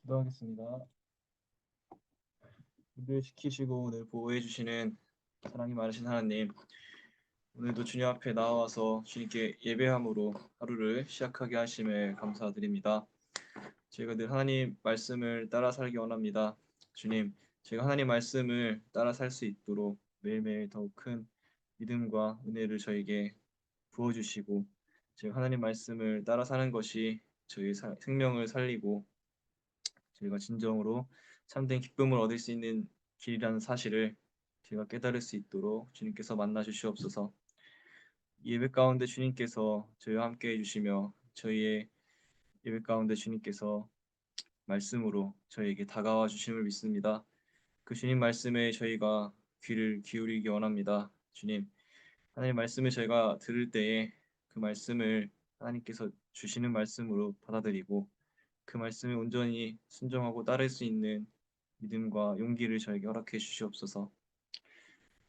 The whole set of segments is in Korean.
기도하겠습니다. 우리를 지키시고 오늘 보호해 주시는 사랑이 많으신 하나님, 오늘도 주님 앞에 나와서 주님께 예배함으로 하루를 시작하게 하심에 감사드립니다. 저희가 늘 하나님 말씀을 따라 살기 원합니다. 주님, 제가 하나님 말씀을 따라 살 수 있도록 매일매일 더욱 큰 믿음과 은혜를 저에게 부어주시고, 제가 하나님 말씀을 따라 사는 것이 저희 생명을 살리고 저희가 진정으로 참된 기쁨을 얻을 수 있는 길이라는 사실을 제가 깨달을 수 있도록 주님께서 만나 주시옵소서. 예배 가운데 주님께서 저희와 함께 해주시며 저희의 예배 가운데 주님께서 말씀으로 저희에게 다가와 주심을 믿습니다. 그 주님 말씀에 저희가 귀를 기울이기 원합니다. 주님, 하나님 말씀을 저희가 들을 때에 그 말씀을 하나님께서 주시는 말씀으로 받아들이고 그 말씀에 온전히 순종하고 따를 수 있는 믿음과 용기를 저에게 허락해 주시옵소서.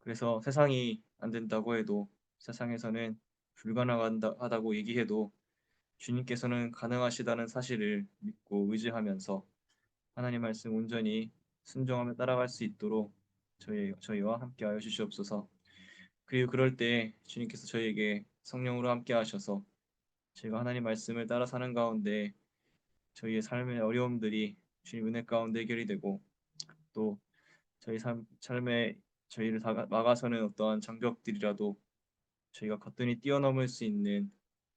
그래서 세상이 안 된다고 해도 세상에서는 불가능하다고 얘기해도 주님께서는 가능하시다는 사실을 믿고 의지하면서 하나님 말씀 온전히 순종하며 따라갈 수 있도록 저희와 함께하여 주시옵소서. 그리고 그럴 때 주님께서 저희에게 성령으로 함께 하셔서 제가 하나님 말씀을 따라 사는 가운데 저희의 삶의 어려움들이 주님 은혜 가운데 해결이 되고 또 저희 삶에 저희를 막아서는 어떠한 장벽들이라도 저희가 거뜬히 뛰어넘을 수 있는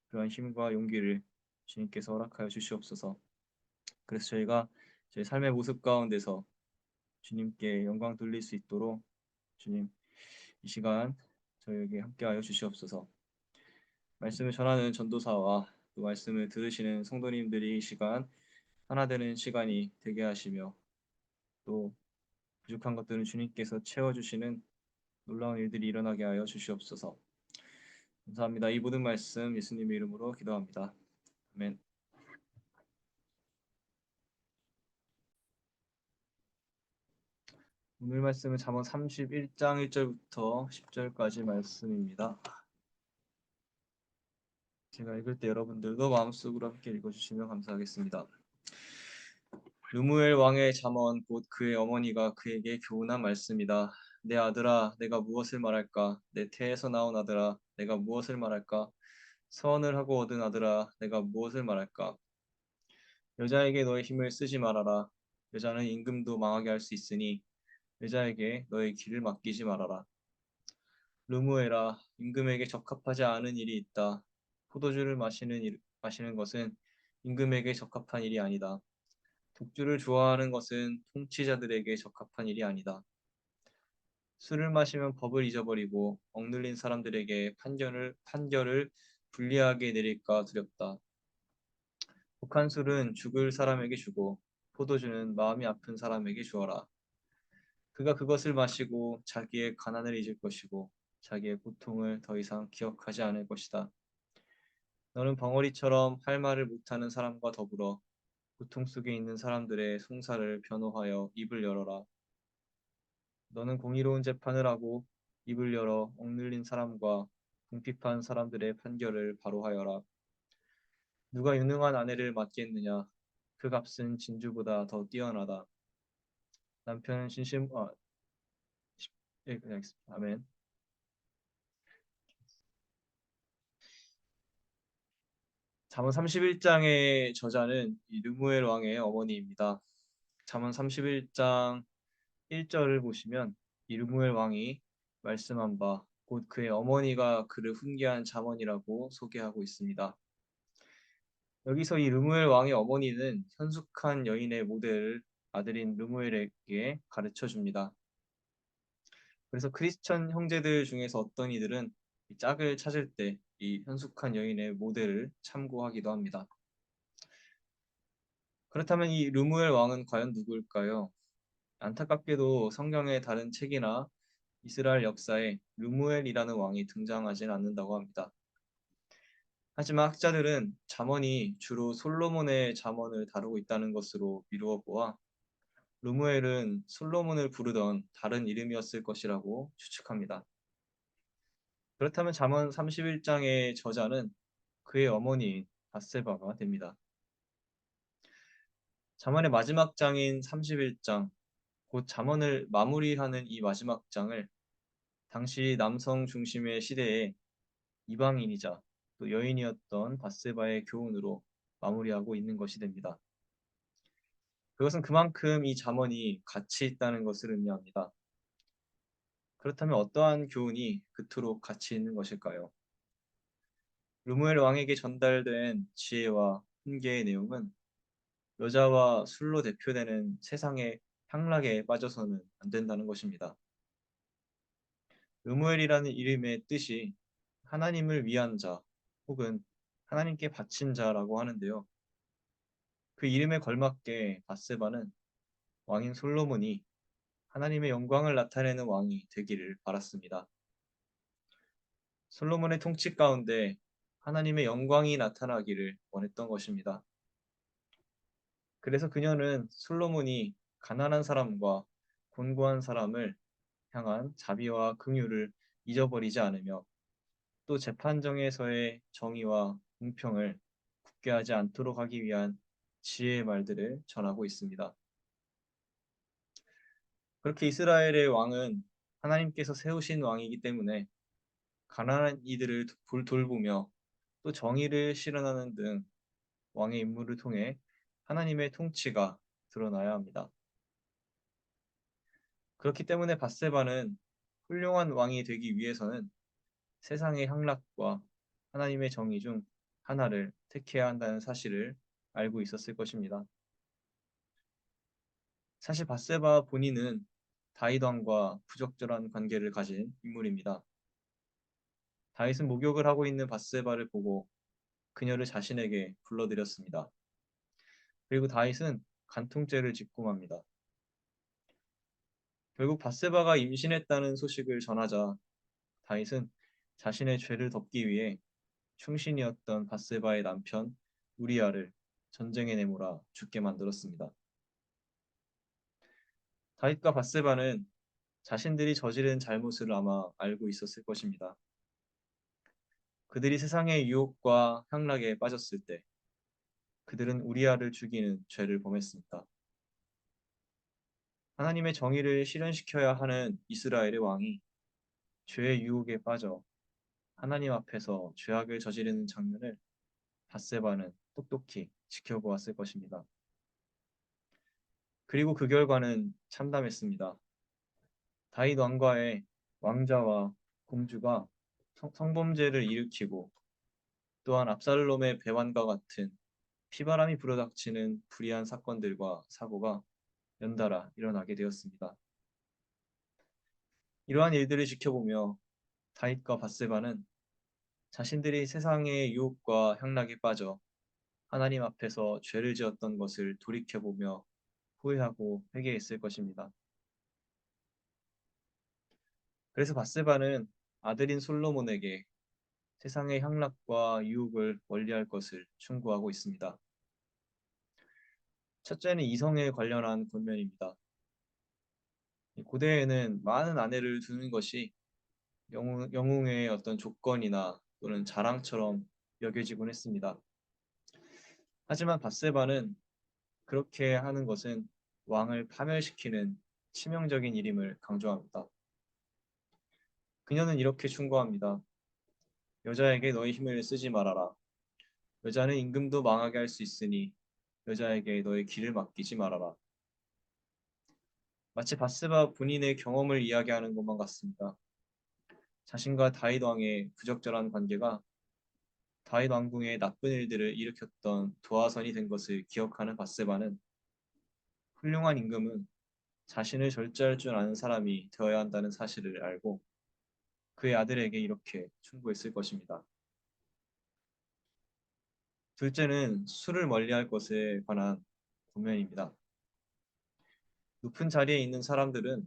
그러한 힘과 용기를 주님께서 허락하여 주시옵소서. 그래서 저희가 저희 삶의 모습 가운데서 주님께 영광 돌릴 수 있도록 주님 이 시간 저희에게 함께하여 주시옵소서. 말씀을 전하는 전도사와 또 말씀을 들으시는 성도님들이 이 시간 하나 되는 시간이 되게 하시며 또 부족한 것들은 주님께서 채워주시는 놀라운 일들이 일어나게 하여 주시옵소서. 감사합니다. 이 모든 말씀 예수님의 이름으로 기도합니다. 아멘. 오늘 말씀은 잠언 31장 1절부터 10절까지 말씀입니다. 제가 읽을 때 여러분들도 마음속으로 함께 읽어주시면 감사하겠습니다. 르무엘 왕의 잠언 곧 그의 어머니가 그에게 교훈한 말씀이다. 내 아들아, 내가 무엇을 말할까? 내 태에서 나온 아들아, 내가 무엇을 말할까? 서원을 하고 얻은 아들아, 내가 무엇을 말할까? 여자에게 너의 힘을 쓰지 말아라. 여자는 임금도 망하게 할 수 있으니 여자에게 너의 길을 맡기지 말아라. 르무엘아, 임금에게 적합하지 않은 일이 있다. 포도주를 마시는 것은 임금에게 적합한 일이 아니다. 독주를 좋아하는 것은 통치자들에게 적합한 일이 아니다. 술을 마시면 법을 잊어버리고 억눌린 사람들에게 판결을 불리하게 내릴까 두렵다. 독한 술은 죽을 사람에게 주고 포도주는 마음이 아픈 사람에게 주어라. 그가 그것을 마시고 자기의 가난을 잊을 것이고 자기의 고통을 더 이상 기억하지 않을 것이다. 너는 벙어리처럼 할 말을 못하는 사람과 더불어 고통 속에 있는 사람들의 송사를 변호하여 입을 열어라. 너는 공의로운 재판을 하고 입을 열어 억눌린 사람과 궁핍한 사람들의 판결을 바로하여라. 누가 유능한 아내를 맡겠느냐? 그 값은 진주보다 더 뛰어나다. 남편은 예, 그냥 알겠습니다. 아멘. 잠언 31장의 저자는 이 르무엘 왕의 어머니입니다. 잠언 31장 1절을 보시면 이 르무엘 왕이 말씀한 바 곧 그의 어머니가 그를 훈계한 잠언이라고 소개하고 있습니다. 여기서 이 르무엘 왕의 어머니는 현숙한 여인의 모델을 아들인 르무엘에게 가르쳐 줍니다. 그래서 크리스천 형제들 중에서 어떤 이들은 이 짝을 찾을 때 이 현숙한 여인의 모델을 참고하기도 합니다. 그렇다면 이 르무엘 왕은 과연 누구일까요? 안타깝게도 성경의 다른 책이나 이스라엘 역사에 르무엘이라는 왕이 등장하진 않는다고 합니다. 하지만 학자들은 잠언이 주로 솔로몬의 잠언을 다루고 있다는 것으로 미루어 보아 르무엘은 솔로몬을 부르던 다른 이름이었을 것이라고 추측합니다. 그렇다면 잠언 31장의 저자는 그의 어머니인 밧세바가 됩니다. 잠언의 마지막 장인 31장, 곧 잠언을 마무리하는 이 마지막 장을 당시 남성 중심의 시대에 이방인이자 또 여인이었던 바세바의 교훈으로 마무리하고 있는 것이 됩니다. 그것은 그만큼 이 잠언이 가치 있다는 것을 의미합니다. 그렇다면 어떠한 교훈이 그토록 가치 있는 것일까요? 르무엘 왕에게 전달된 지혜와 훈계의 내용은 여자와 술로 대표되는 세상의 향락에 빠져서는 안 된다는 것입니다. 르무엘이라는 이름의 뜻이 하나님을 위한 자 혹은 하나님께 바친 자라고 하는데요. 그 이름에 걸맞게 밧세바는 왕인 솔로몬이 하나님의 영광을 나타내는 왕이 되기를 바랐습니다. 솔로몬의 통치 가운데 하나님의 영광이 나타나기를 원했던 것입니다. 그래서 그녀는 솔로몬이 가난한 사람과 곤고한 사람을 향한 자비와 긍휼을 잊어버리지 않으며 또 재판정에서의 정의와 공평을 굳게 하지 않도록 하기 위한 지혜의 말들을 전하고 있습니다. 그렇게 이스라엘의 왕은 하나님께서 세우신 왕이기 때문에 가난한 이들을 돌보며 또 정의를 실현하는 등 왕의 임무를 통해 하나님의 통치가 드러나야 합니다. 그렇기 때문에 밧세바는 훌륭한 왕이 되기 위해서는 세상의 향락과 하나님의 정의 중 하나를 택해야 한다는 사실을 알고 있었을 것입니다. 사실 밧세바 본인은 다윗 왕과 부적절한 관계를 가진 인물입니다. 다윗은 목욕을 하고 있는 밧세바를 보고 그녀를 자신에게 불러들였습니다. 그리고 다윗은 간통죄를 짓고 맙니다. 결국 밧세바가 임신했다는 소식을 전하자 다윗은 자신의 죄를 덮기 위해 충신이었던 밧세바의 남편 우리아를 전쟁에 내몰아 죽게 만들었습니다. 다윗과 밧세바는 자신들이 저지른 잘못을 아마 알고 있었을 것입니다. 그들이 세상의 유혹과 향락에 빠졌을 때 그들은 우리아를 죽이는 죄를 범했습니다. 하나님의 정의를 실현시켜야 하는 이스라엘의 왕이 죄의 유혹에 빠져 하나님 앞에서 죄악을 저지르는 장면을 밧세바는 똑똑히 지켜보았을 것입니다. 그리고 그 결과는 참담했습니다. 다윗 왕과의 왕자와 공주가 성범죄를 일으키고 또한 압살롬의 배반과 같은 피바람이 불어닥치는 불의한 사건들과 사고가 연달아 일어나게 되었습니다. 이러한 일들을 지켜보며 다윗과 밧세바는 자신들이 세상의 유혹과 향락에 빠져 하나님 앞에서 죄를 지었던 것을 돌이켜보며 후회하고 회개했을 것입니다. 그래서 밧세바는 아들인 솔로몬에게 세상의 향락과 유혹을 멀리할 것을 충고하고 있습니다. 첫째는 이성에 관련한 권면입니다. 고대에는 많은 아내를 두는 것이 영웅의 어떤 조건이나 또는 자랑처럼 여겨지곤 했습니다. 하지만 밧세바는 그렇게 하는 것은 왕을 파멸시키는 치명적인 일임을 강조합니다. 그녀는 이렇게 충고합니다. 여자에게 너의 힘을 쓰지 말아라. 여자는 임금도 망하게 할 수 있으니 여자에게 너의 길을 맡기지 말아라. 마치 밧세바 본인의 경험을 이야기하는 것만 같습니다. 자신과 다윗 왕의 부적절한 관계가 다윗 왕궁의 나쁜 일들을 일으켰던 도화선이 된 것을 기억하는 밧세바는 훌륭한 임금은 자신을 절제할 줄 아는 사람이 되어야 한다는 사실을 알고 그의 아들에게 이렇게 충고했을 것입니다. 둘째는 술을 멀리할 것에 관한 권면입니다. 높은 자리에 있는 사람들은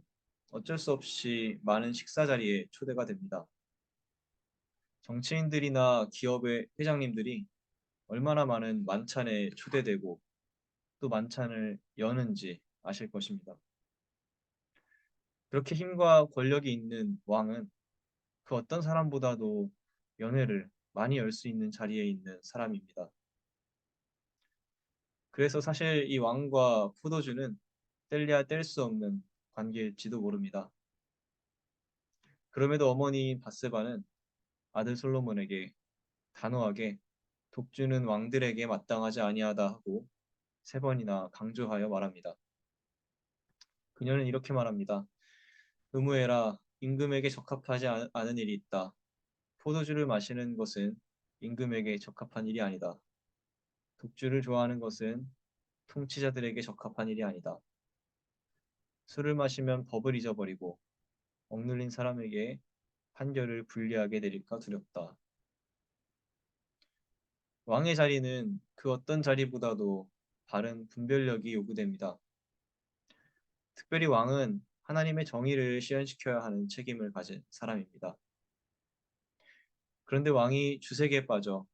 어쩔 수 없이 많은 식사 자리에 초대가 됩니다. 정치인들이나 기업의 회장님들이 얼마나 많은 만찬에 초대되고 또 만찬을 여는지 아실 것입니다. 그렇게 힘과 권력이 있는 왕은 그 어떤 사람보다도 연회를 많이 열 수 있는 자리에 있는 사람입니다. 그래서 사실 이 왕과 포도주는 뗄래야 뗄 수 없는 관계일지도 모릅니다. 그럼에도 어머니인 바세바는 아들 솔로몬에게 단호하게 독주는 왕들에게 마땅하지 아니하다 하고 세 번이나 강조하여 말합니다. 그녀는 이렇게 말합니다. 의무해라. 임금에게 적합하지 않은 일이 있다. 포도주를 마시는 것은 임금에게 적합한 일이 아니다. 독주를 좋아하는 것은 통치자들에게 적합한 일이 아니다. 술을 마시면 법을 잊어버리고 억눌린 사람에게 판결을 불리하게 내릴까 두렵다. 왕의 자리는 그 어떤 자리보다도 바른 분별력이 요구됩니다. 특별히 왕은 하나님의 정의를 실현시켜야 하는 책임을 가진 사람입니다. 그런데 왕이 주색에 빠져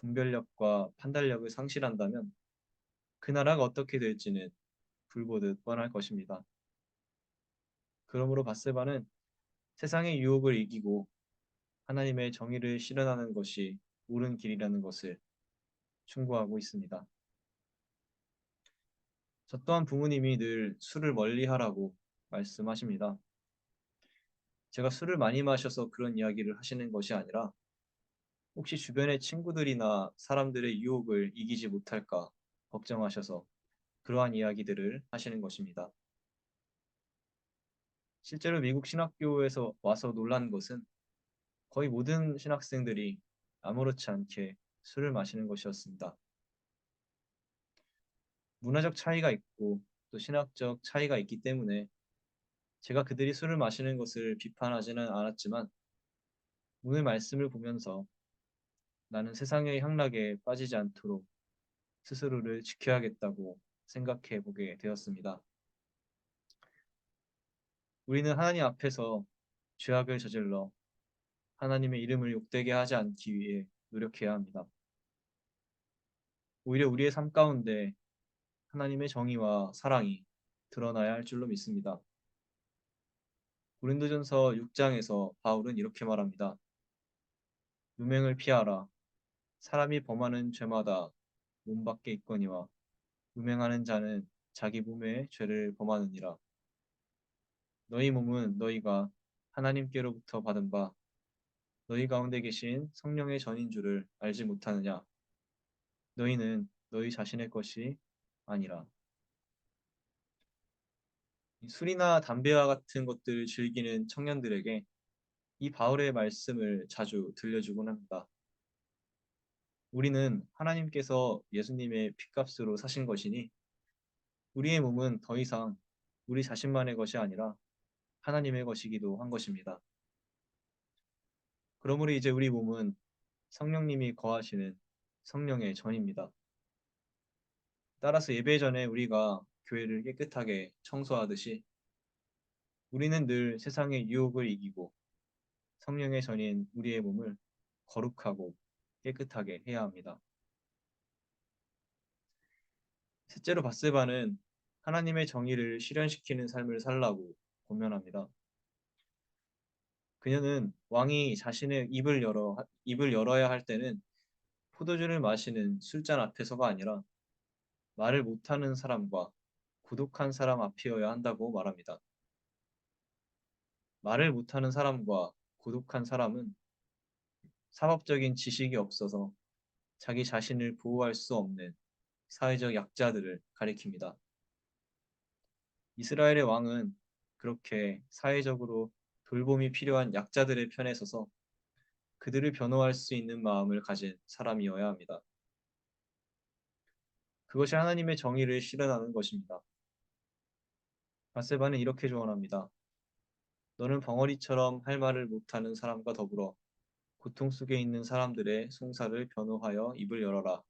분별력과 판단력을 상실한다면 그 나라가 어떻게 될지는 불보듯 뻔할 것입니다. 그러므로 바세바는 세상의 유혹을 이기고 하나님의 정의를 실현하는 것이 옳은 길이라는 것을 충고하고 있습니다. 저 또한 부모님이 늘 술을 멀리하라고 말씀하십니다. 제가 술을 많이 마셔서 그런 이야기를 하시는 것이 아니라 혹시 주변의 친구들이나 사람들의 유혹을 이기지 못할까 걱정하셔서 그러한 이야기들을 하시는 것입니다. 실제로 미국 신학교에서 와서 놀란 것은 거의 모든 신학생들이 아무렇지 않게 술을 마시는 것이었습니다. 문화적 차이가 있고 또 신학적 차이가 있기 때문에 제가 그들이 술을 마시는 것을 비판하지는 않았지만 오늘 말씀을 보면서 나는 세상의 향락에 빠지지 않도록 스스로를 지켜야겠다고 생각해 보게 되었습니다. 우리는 하나님 앞에서 죄악을 저질러 하나님의 이름을 욕되게 하지 않기 위해 노력해야 합니다. 오히려 우리의 삶 가운데 하나님의 정의와 사랑이 드러나야 할 줄로 믿습니다. 고린도전서 6장에서 바울은 이렇게 말합니다. 유명을 피하라. 사람이 범하는 죄마다 몸 밖에 있거니와 음행하는 자는 자기 몸에 죄를 범하느니라. 너희 몸은 너희가 하나님께로부터 받은 바 너희 가운데 계신 성령의 전인 줄을 알지 못하느냐. 너희는 너희 자신의 것이 아니라. 술이나 담배와 같은 것들을 즐기는 청년들에게 이 바울의 말씀을 자주 들려주곤 합니다. 우리는 하나님께서 예수님의 핏값으로 사신 것이니 우리의 몸은 더 이상 우리 자신만의 것이 아니라 하나님의 것이기도 한 것입니다. 그러므로 이제 우리 몸은 성령님이 거하시는 성령의 전입니다. 따라서 예배 전에 우리가 교회를 깨끗하게 청소하듯이 우리는 늘 세상의 유혹을 이기고 성령의 전인 우리의 몸을 거룩하고 깨끗하게 해야 합니다. 셋째로 바세바는 하나님의 정의를 실현시키는 삶을 살라고 권면합니다. 그녀는 왕이 자신의 입을 열어야 할 때는 포도주를 마시는 술잔 앞에서가 아니라 말을 못하는 사람과 고독한 사람 앞이어야 한다고 말합니다. 말을 못하는 사람과 고독한 사람은 사법적인 지식이 없어서 자기 자신을 보호할 수 없는 사회적 약자들을 가리킵니다. 이스라엘의 왕은 그렇게 사회적으로 돌봄이 필요한 약자들의 편에 서서 그들을 변호할 수 있는 마음을 가진 사람이어야 합니다. 그것이 하나님의 정의를 실현하는 것입니다. 바세바는 이렇게 조언합니다. 너는 벙어리처럼 할 말을 못하는 사람과 더불어 고통 속에 있는 사람들의 송사를 변호하여 입을 열어라.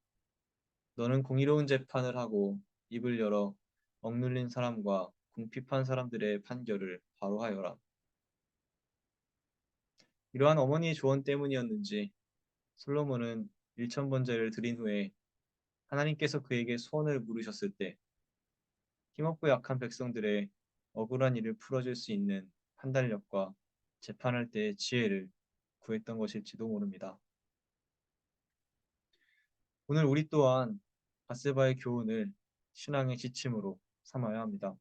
너는 공의로운 재판을 하고 입을 열어 억눌린 사람과 궁핍한 사람들의 판결을 바로하여라. 이러한 어머니의 조언 때문이었는지 솔로몬은 일천번제를 드린 후에 하나님께서 그에게 소원을 물으셨을 때 힘없고 약한 백성들의 억울한 일을 풀어줄 수 있는 판단력과 재판할 때의 지혜를 구했던 것일지도 모릅니다. 오늘 우리 또한 바세바의 교훈을 신앙의 지침으로 삼아야 합니다.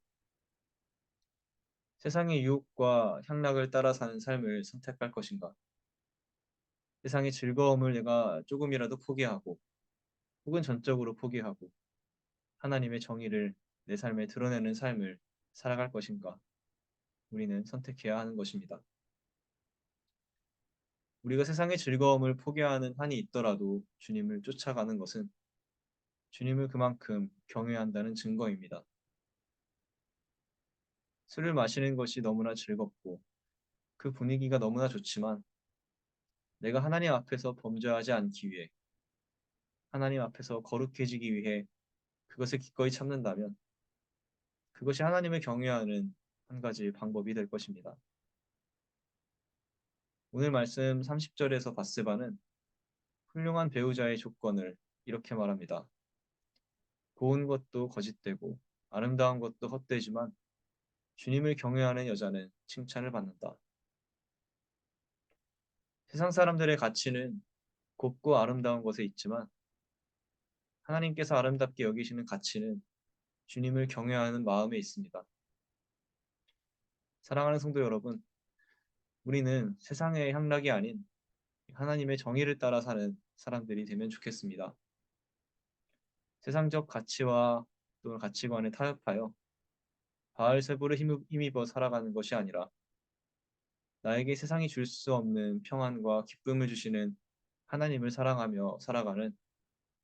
세상의 유혹과 향락을 따라 사는 삶을 선택할 것인가? 세상의 즐거움을 내가 조금이라도 포기하고 혹은 전적으로 포기하고 하나님의 정의를 내 삶에 드러내는 삶을 살아갈 것인가? 우리는 선택해야 하는 것입니다. 우리가 세상의 즐거움을 포기하는 한이 있더라도 주님을 쫓아가는 것은 주님을 그만큼 경외한다는 증거입니다. 술을 마시는 것이 너무나 즐겁고 그 분위기가 너무나 좋지만 내가 하나님 앞에서 범죄하지 않기 위해 하나님 앞에서 거룩해지기 위해 그것을 기꺼이 참는다면 그것이 하나님을 경외하는 한 가지 방법이 될 것입니다. 오늘 말씀 30절에서 바세바는 훌륭한 배우자의 조건을 이렇게 말합니다. 고운 것도 거짓되고 아름다운 것도 헛되지만 주님을 경외하는 여자는 칭찬을 받는다. 세상 사람들의 가치는 곱고 아름다운 것에 있지만 하나님께서 아름답게 여기시는 가치는 주님을 경외하는 마음에 있습니다. 사랑하는 성도 여러분, 우리는 세상의 향락이 아닌 하나님의 정의를 따라 사는 사람들이 되면 좋겠습니다. 세상적 가치와 또는 가치관에 타협하여 바알세불에 힘입어 살아가는 것이 아니라 나에게 세상이 줄 수 없는 평안과 기쁨을 주시는 하나님을 사랑하며 살아가는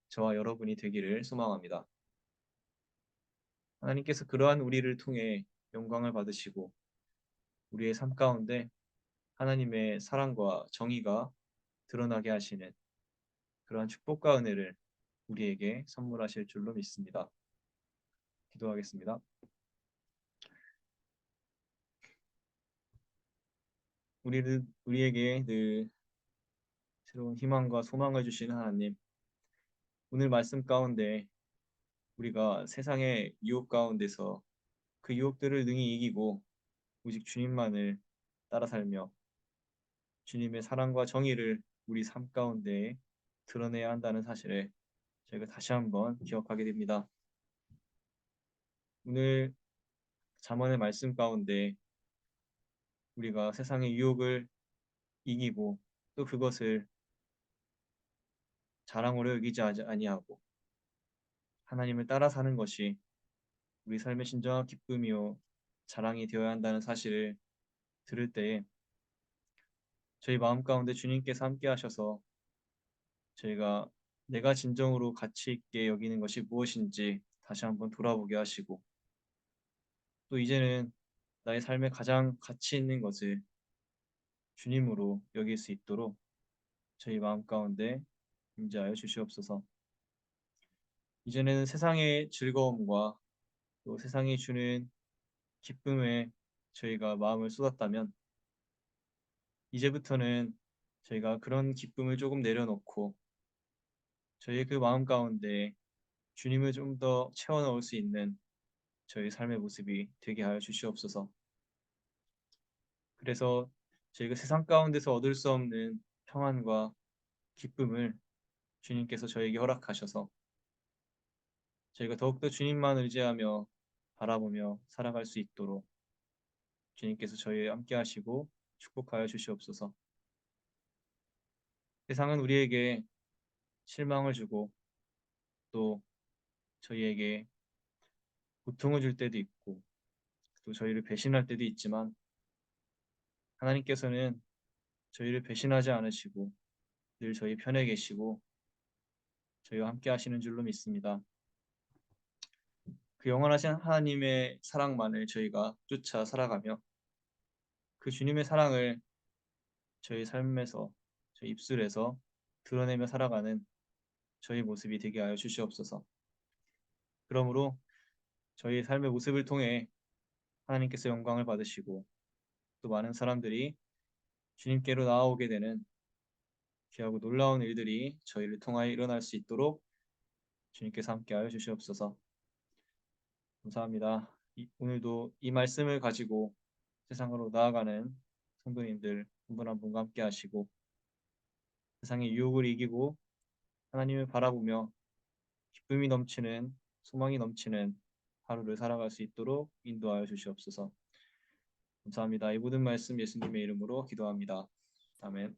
저와 여러분이 되기를 소망합니다. 하나님께서 그러한 우리를 통해 영광을 받으시고 우리의 삶 가운데 하나님의 사랑과 정의가 드러나게 하시는 그러한 축복과 은혜를 우리에게 선물하실 줄로 믿습니다. 기도하겠습니다. 우리에게 늘 새로운 희망과 소망을 주시는 하나님, 오늘 말씀 가운데 우리가 세상의 유혹 가운데서 그 유혹들을 능히 이기고 오직 주님만을 따라 살며 주님의 사랑과 정의를 우리 삶 가운데 드러내야 한다는 사실을 저희가 다시 한번 기억하게 됩니다. 오늘 잠언의 말씀 가운데 우리가 세상의 유혹을 이기고 또 그것을 자랑으로 여기지 아니하고 하나님을 따라 사는 것이 우리 삶의 진정한 기쁨이요 자랑이 되어야 한다는 사실을 들을 때에 저희 마음 가운데 주님께서 함께 하셔서 저희가 내가 진정으로 가치 있게 여기는 것이 무엇인지 다시 한번 돌아보게 하시고 또 이제는 나의 삶에 가장 가치 있는 것을 주님으로 여길 수 있도록 저희 마음 가운데 임재하여 주시옵소서. 이제는 세상의 즐거움과 또 세상이 주는 기쁨에 저희가 마음을 쏟았다면 이제부터는 저희가 그런 기쁨을 조금 내려놓고 저희 그 마음 가운데 주님을 좀 더 채워 넣을 수 있는 저희 삶의 모습이 되게 하여 주시옵소서. 그래서 저희가 세상 가운데서 얻을 수 없는 평안과 기쁨을 주님께서 저에게 허락하셔서 저희가 더욱더 주님만 의지하며 바라보며 살아갈 수 있도록 주님께서 저희와 함께 하시고 축복하여 주시옵소서. 세상은 우리에게 실망을 주고 또 저희에게 고통을 줄 때도 있고 또 저희를 배신할 때도 있지만 하나님께서는 저희를 배신하지 않으시고 늘 저희 편에 계시고 저희와 함께 하시는 줄로 믿습니다. 그 영원하신 하나님의 사랑만을 저희가 쫓아 살아가며 그 주님의 사랑을 저희 삶에서 저희 입술에서 드러내며 살아가는 저희 모습이 되게 하여 주시옵소서. 그러므로 저희 삶의 모습을 통해 하나님께서 영광을 받으시고 또 많은 사람들이 주님께로 나아오게 되는 귀하고 놀라운 일들이 저희를 통하여 일어날 수 있도록 주님께서 함께하여 주시옵소서. 감사합니다. 오늘도 이 말씀을 가지고 세상으로 나아가는 성도님들 한 분 한 분과 함께 하시고 세상의 유혹을 이기고 하나님을 바라보며 기쁨이 넘치는 소망이 넘치는 하루를 살아갈 수 있도록 인도하여 주시옵소서. 감사합니다. 이 모든 말씀 예수님의 이름으로 기도합니다. 아멘.